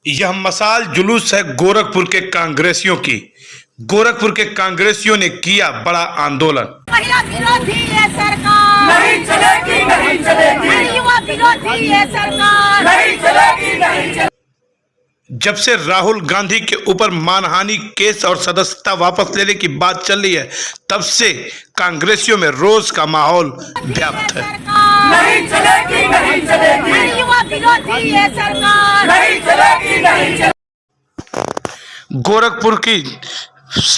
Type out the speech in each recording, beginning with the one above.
यह मसाल जुलूस है गोरखपुर के कांग्रेसियों की। गोरखपुर के कांग्रेसियों ने किया बड़ा आंदोलन। महिला विरोधी है सरकार, नहीं चलेगी, नहीं चलेगी, युवा विरोधी है सरकार, नहीं चलेगी, नहीं चलेगी। जब से राहुल गांधी के ऊपर मानहानि केस और सदस्यता वापस लेने की बात चल रही है, तब से कांग्रेसियों में रोष का माहौल व्याप्त है। नहीं चलेगी, नहीं चलेगी, युवा विरोधी है सरकार, नहीं चलेगी, नहीं चलेगी। गोरखपुर की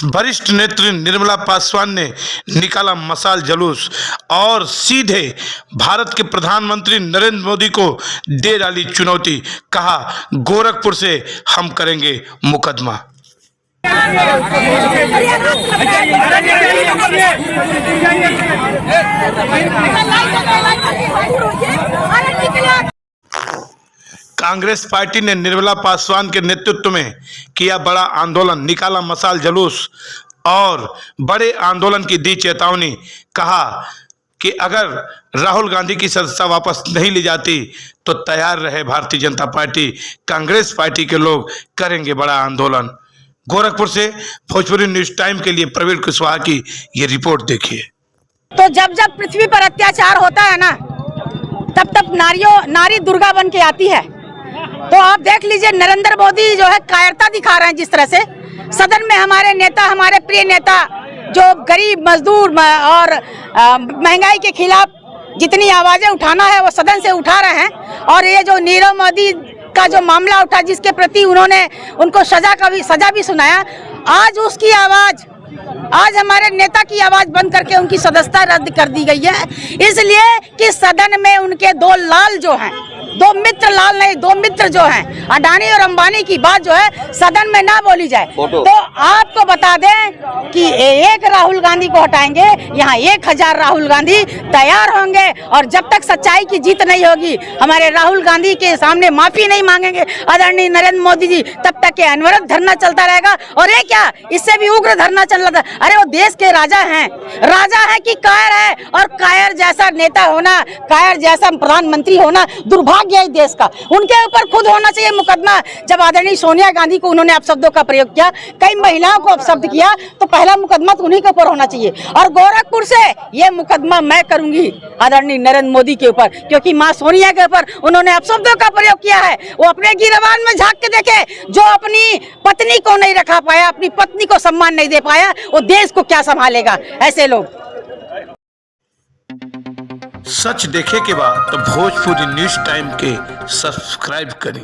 वरिष्ठ नेत्री निर्मला पासवान ने निकाला मसाल जुलूस और सीधे भारत के प्रधानमंत्री नरेंद्र मोदी को दे डाली चुनौती। कहा, गोरखपुर से हम करेंगे मुकदमा। कांग्रेस पार्टी ने निर्मला पासवान के नेतृत्व में किया बड़ा आंदोलन, निकाला मसाल जुलूस और बड़े आंदोलन की दी चेतावनी। कहा कि अगर राहुल गांधी की सदस्यता वापस नहीं ली जाती तो तैयार रहे भारतीय जनता पार्टी, कांग्रेस पार्टी के लोग करेंगे बड़ा आंदोलन। गोरखपुर से भोजपुरी न्यूज टाइम के लिए प्रवीण कुशवाहा की ये रिपोर्ट देखिए। तो जब जब पृथ्वी पर अत्याचार होता है ना, तब तब नारी दुर्गा बन के आती है। तो आप देख लीजिए, नरेंद्र मोदी जो है कायरता दिखा रहे हैं जिस तरह से। सदन में हमारे नेता, हमारे प्रिय नेता जो गरीब मजदूर और महंगाई के खिलाफ जितनी आवाजें उठाना है वो सदन से उठा रहे हैं। और ये जो नीरव मोदी का जो मामला उठा, जिसके प्रति उन्होंने उनको सजा भी सुनाया, आज उसकी आवाज, आज हमारे नेता की आवाज बंद करके उनकी सदस्यता रद्द कर दी गई है। इसलिए कि सदन में उनके दो लाल जो हैं, दो मित्र, लाल नहीं दो मित्र जो हैं, अडानी और अंबानी की बात जो है सदन में ना बोली जाए। तो आपको बता दें कि एक राहुल गांधी को हटाएंगे, यहाँ 1000 राहुल गांधी तैयार होंगे। और जब तक सच्चाई की जीत नहीं होगी, हमारे राहुल गांधी के सामने माफी नहीं मांगेंगे आदरणीय नरेंद्र मोदी जी, तब तक ये अनवरत धरना चलता रहेगा। और ये क्या, इससे भी उग्र धरना चल रहा था। अरे वो देश के राजा हैं, राजा है कि कायर है, और कायर जैसा नेता होना, कायर जैसा प्रधानमंत्री होना दुर्भाग्य है देश का। उनके ऊपर खुद होना चाहिए मुकदमा। जब आदरणीय सोनिया गांधी को उन्होंने अपशब्दों का प्रयोग किया, कई महिलाओं को अपशब्द किया, तो पहला मुकदमा तो उन्हीं के ऊपर होना चाहिए। और गोरखपुर से ये मुकदमा मैं करूंगी आदरणीय नरेंद्र मोदी के ऊपर, क्योंकि मां सोनिया के ऊपर उन्होंने अपशब्दों का प्रयोग किया है। वो अपने गिरबान में झांक के देखे, जो अपनी पत्नी को नहीं रखा पाया, अपनी पत्नी को सम्मान नहीं दे पाया, वो देश को क्या संभालेगा। ऐसे लोग। सच देखे के बाद तो भोजपुरी न्यूज टाइम के सब्सक्राइब करें।